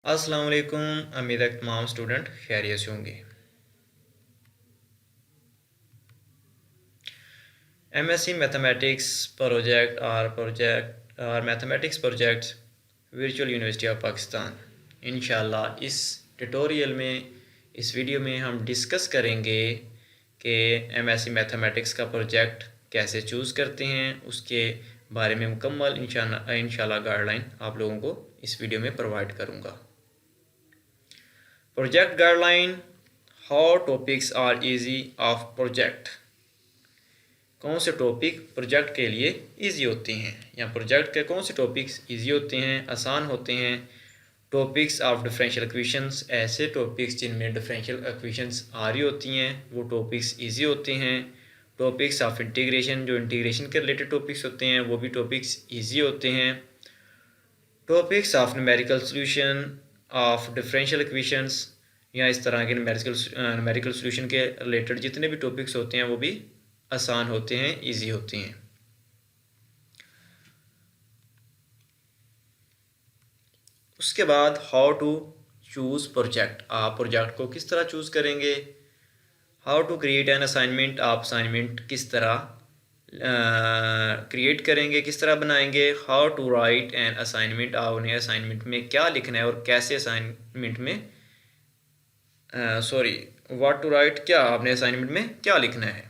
अस्सलाम वालेकुम। उम्मीद है तमाम स्टूडेंट खैरियत से होंगे। एमएससी मैथमेटिक्स प्रोजेक्ट और mathematics project virtual university of Pakistan. इंशाल्लाह इस ट्यूटोरियल में, इस वीडियो में हम डिस्कस करेंगे कि एमएससी मैथमेटिक्स का प्रोजेक्ट कैसे चूज़ करते हैं। उसके बारे में मुकम्मल इंशाल्लाह गाइडलाइन आप लोगों को इस वीडियो में प्रोवाइड करूँगा। Project guideline, how topics are easy of project. कौन से टॉपिक प्रोजेक्ट के लिए इजी होते हैं या प्रोजेक्ट के कौन से टॉपिक्स इजी होते हैं, आसान होते हैं। टॉपिक्स ऑफ डिफरेंशियल इक्वेशंस, ऐसे टॉपिक्स जिनमें डिफरेंशियल इक्वेशंस आ रही होती हैं वो टॉपिक्स इजी होते हैं। टॉपिक्स ऑफ इंटीग्रेशन, जो इंटीग्रेशन के रिलेटेड टॉपिक्स होते हैं वो भी टॉपिक्स इजी होते हैं। Topics of numerical solution of differential equations, या इस तरह के न्यूमेरिकल सॉल्यूशन के रिलेटेड जितने भी टॉपिक्स होते हैं वो भी आसान होते हैं, इजी होते हैं। उसके बाद हाउ टू चूज़ प्रोजेक्ट, आप प्रोजेक्ट को किस तरह चूज़ करेंगे। How to create an assignment, आप असाइनमेंट किस तरह क्रिएट करेंगे, किस तरह बनाएंगे। How to write an assignment, आप उन्हें असाइनमेंट में क्या लिखना है और कैसे असाइनमेंट में व्हाट टू राइट, क्या आपने असाइनमेंट में क्या लिखना है।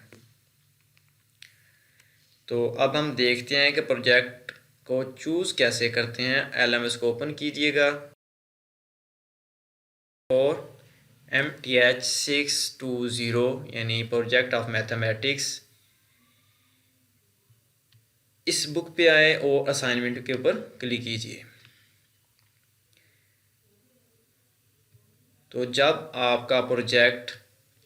तो अब हम देखते हैं कि प्रोजेक्ट को चूज़ कैसे करते हैं। एलएमएस को ओपन कीजिएगा और MTH620 यानी प्रोजेक्ट ऑफ मैथमेटिक्स, इस बुक पे आए और असाइनमेंट के ऊपर क्लिक कीजिए। तो जब आपका प्रोजेक्ट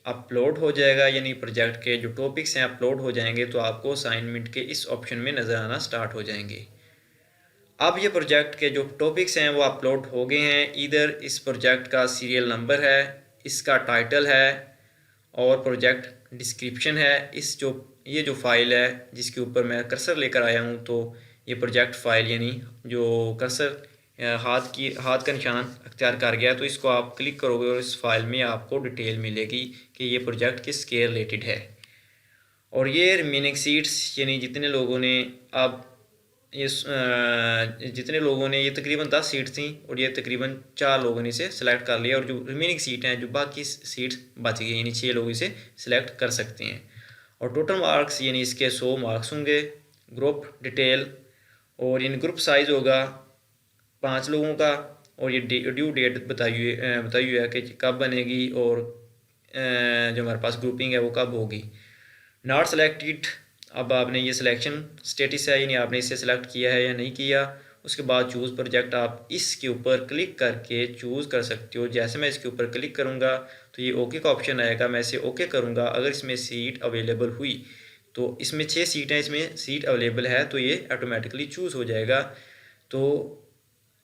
अपलोड हो जाएगा, यानी प्रोजेक्ट के जो टॉपिक्स हैं अपलोड हो जाएंगे, तो आपको असाइनमेंट के इस ऑप्शन में नज़र आना स्टार्ट हो जाएंगे। अब ये प्रोजेक्ट के जो टॉपिक्स हैं वो अपलोड हो गए हैं। इधर इस प्रोजेक्ट का सीरियल नंबर है, इसका टाइटल है और प्रोजेक्ट डिस्क्रिप्शन है। ये जो फाइल है जिसके ऊपर मैं कर्सर लेकर आया हूँ, तो ये प्रोजेक्ट फाइल, यानी जो कर्सर हाथ का निशान अख्तियार कर गया, तो इसको आप क्लिक करोगे और इस फाइल में आपको डिटेल मिलेगी कि ये प्रोजेक्ट किसके रिलेटेड है। और ये रिमेनिंग सीट्स, यानी जितने लोगों ने अब जितने लोगों ने, ये तकरीबन 10 सीट थी और ये तकरीबन 4 लोगों ने इसे सिलेक्ट कर लिया, और जो रिमेनिंग सीट हैं, जो बाकी सीट्स बच गई, यानी 6 लोग इसे सिलेक्ट कर सकते हैं। और टोटल मार्क्स यानी इसके 100 मार्क्स होंगे। ग्रुप डिटेल, और इन ग्रुप साइज़ होगा 5 लोगों का, और ये ड्यू डेट बताई हुई है कि कब बनेगी और जो हमारे पास ग्रुपिंग है वो कब होगी। नॉट सेलेक्टेड, अब आपने ये सिलेक्शन स्टेटस है, यानी आपने इसे सिलेक्ट किया है या नहीं किया। उसके बाद चूज़ प्रोजेक्ट, आप इसके ऊपर क्लिक करके चूज़ कर सकते हो। जैसे मैं इसके ऊपर क्लिक करूँगा तो ये ओके का ऑप्शन आएगा, मैं इसे ओके करूँगा। अगर इसमें सीट अवेलेबल हुई, तो इसमें 6 सीटें, इसमें सीट अवेलेबल है तो ये ऑटोमेटिकली चूज़ हो जाएगा। तो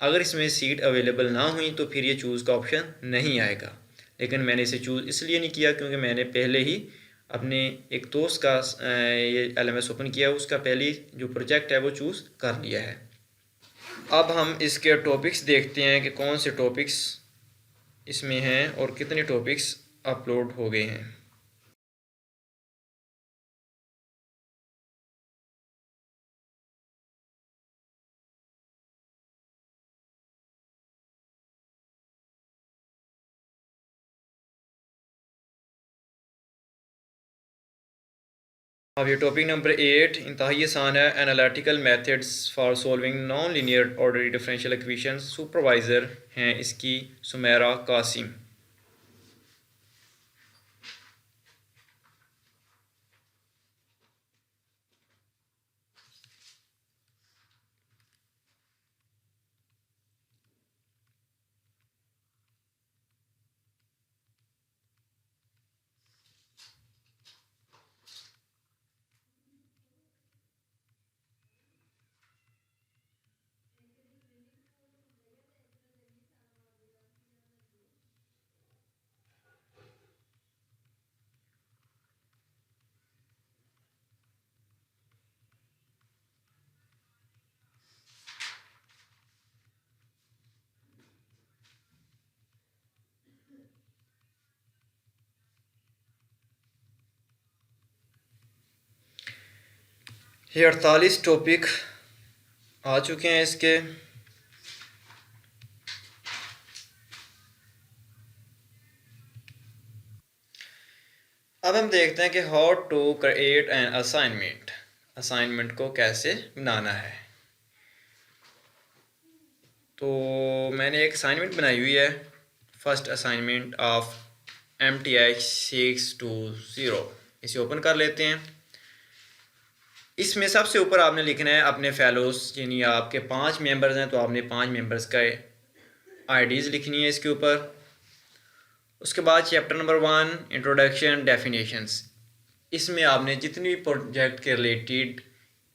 अगर इसमें सीट अवेलेबल ना हुई तो फिर ये चूज़ का ऑप्शन नहीं आएगा। लेकिन मैंने इसे चूज़ इसलिए नहीं किया क्योंकि मैंने पहले ही अपने एक दोस्त का ये एलएमएस ओपन किया, उसका पहले जो प्रोजेक्ट है वो चूज़ कर लिया है। अब हम इसके टॉपिक्स देखते हैं कि कौन से टॉपिक्स इसमें हैं और कितने टॉपिक्स अपलोड हो गए हैं। अब ये टॉपिक नंबर 8 इंतहाई आसान है। Analytical methods for solving non linear order differential equations. Supervisor हैं इसकी सुमेरा कासिम। ये 48 टॉपिक आ चुके हैं इसके। अब हम देखते हैं कि how to create an assignment, assignment को कैसे बनाना है। तो मैंने एक असाइनमेंट बनाई हुई है, फर्स्ट असाइनमेंट ऑफ MTI 620। इसे ओपन कर लेते हैं। इसमें सबसे ऊपर आपने लिखना है अपने फेलोज, यानी आपके 5 मेंबर्स हैं तो आपने 5 मेंबर्स का आईडीज़ लिखनी है इसके ऊपर। उसके बाद चैप्टर नंबर 1 इंट्रोडक्शन डेफिनेशंस, इसमें आपने जितनी भी प्रोजेक्ट के रिलेटेड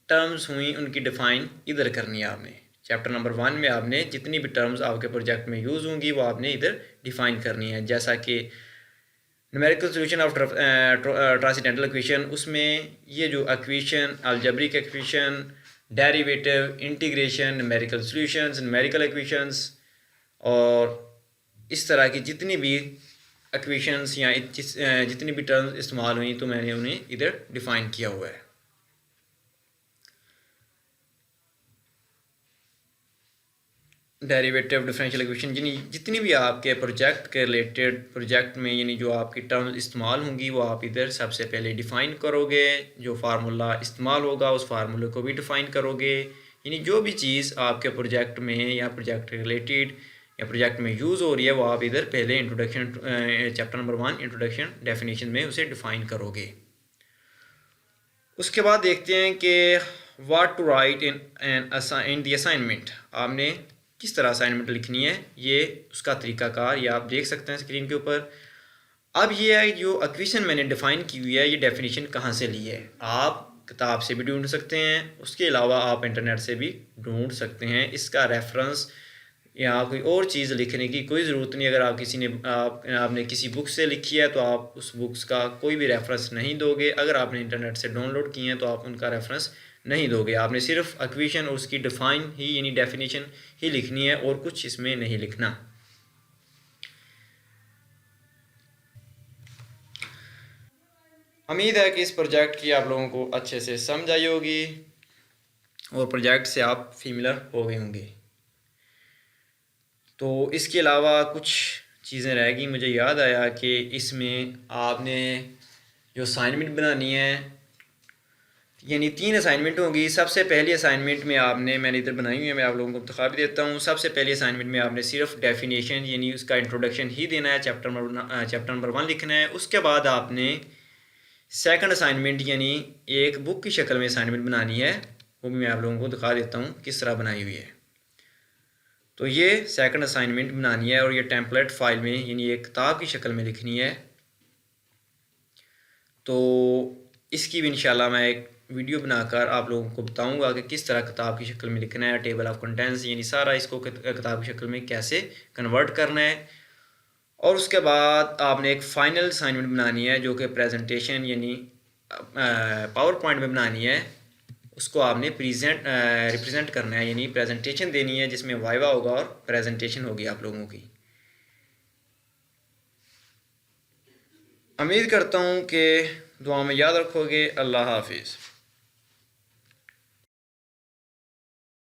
टर्म्स हुई उनकी डिफ़ाइन इधर करनी है आपने। चैप्टर नंबर 1 में आपने जितनी भी टर्म्स आपके प्रोजेक्ट में यूज़ होंगी वो आपने इधर डिफ़ाइन करनी है। जैसा कि numerical solution of transcendental equation, उसमें ये जो equation algebraic equation, derivative, integration, numerical solutions, numerical equations और इस तरह की जितनी भी इक्वेशंस या जितनी भी टर्म्स इस्तेमाल हुई तो मैंने उन्हें इधर डिफ़ाइन किया हुआ है। डेरिवेटिव, डिफरेंशियल इक्वेशन, यानी जितनी भी आपके प्रोजेक्ट के रिलेटेड प्रोजेक्ट में यानी जो आपकी टर्म्स इस्तेमाल होंगी वो आप इधर सबसे पहले डिफ़ाइन करोगे। जो फार्मूला इस्तेमाल होगा उस फार्मूले को भी डिफ़ाइन करोगे। यानी जो भी चीज़ आपके प्रोजेक्ट में या प्रोजेक्ट रिलेटेड या प्रोजेक्ट में यूज़ हो रही है वो आप इधर पहले introduction chapter number 1 introduction definition में उसे डिफ़ाइन करोगे। उसके बाद देखते हैं कि what to write in the assignment, आपने किस तरह असाइनमेंट लिखनी है, ये उसका तरीकाकार ये आप देख सकते हैं स्क्रीन के ऊपर। अब ये है जो इक्वेशन मैंने डिफ़ाइन की हुई है, ये डेफिनेशन कहाँ से ली है। आप किताब से भी ढूंढ सकते हैं, उसके अलावा आप इंटरनेट से भी ढूंढ सकते हैं। इसका रेफरेंस या कोई और चीज़ लिखने की कोई ज़रूरत नहीं। अगर आप किसी ने आपने किसी बुक से लिखी है तो आप उस बुक्स का कोई भी रेफरेंस नहीं दोगे। अगर आपने इंटरनेट से डाउनलोड किए हैं तो आप उनका रेफरेंस नहीं दोगे। आपने सिर्फ इक्वेशन और उसकी डिफ़ाइन ही यानी डेफिनेशन ही लिखनी है और कुछ इसमें नहीं लिखना। उम्मीद है कि इस प्रोजेक्ट की आप लोगों को अच्छे से समझ आई होगी और प्रोजेक्ट से आप फेमिलियर हो गए होंगे। तो इसके अलावा कुछ चीज़ें रह गई, मुझे याद आया कि इसमें आपने जो असाइनमेंट बनानी है यानी 3 असाइनमेंट होंगी। सबसे पहली असाइनमेंट में आपने, मैंने इधर बनाई हुई है, मैं आप लोगों को दिखा भी देता हूँ। सबसे पहली असाइनमेंट में आपने सिर्फ डेफिनेशन यानी उसका इंट्रोडक्शन ही देना है, चैप्टर नंबर 1 लिखना है। उसके बाद आपने सेकंड असाइनमेंट यानी एक बुक की शक्ल में असाइनमेंट बनानी है, वो भी मैं आप लोगों को दिखा देता हूँ किस तरह बनाई हुई है। तो ये सेकंड असाइनमेंट बनानी है और ये टेम्पलेट फाइल में यानी एक किताब की शक्ल में लिखनी है। तो इसकी भी इंशाल्लाह मैं एक वीडियो बनाकर आप लोगों को बताऊंगा कि किस तरह किताब की शक्ल में लिखना है, टेबल ऑफ कंटेंट्स यानी सारा इसको किताब की शक्ल में कैसे कन्वर्ट करना है। और उसके बाद आपने एक फ़ाइनल असाइनमेंट बनानी है जो कि प्रेजेंटेशन यानी पावर पॉइंट में बनानी है। उसको आपने रिप्रेजेंट करना है यानी प्रेजेंटेशन देनी है जिसमें वाइवा होगा और प्रेजेंटेशन होगी आप लोगों की। उम्मीद करता हूँ कि दुआ में याद रखोगे। अल्लाह हाफिज़।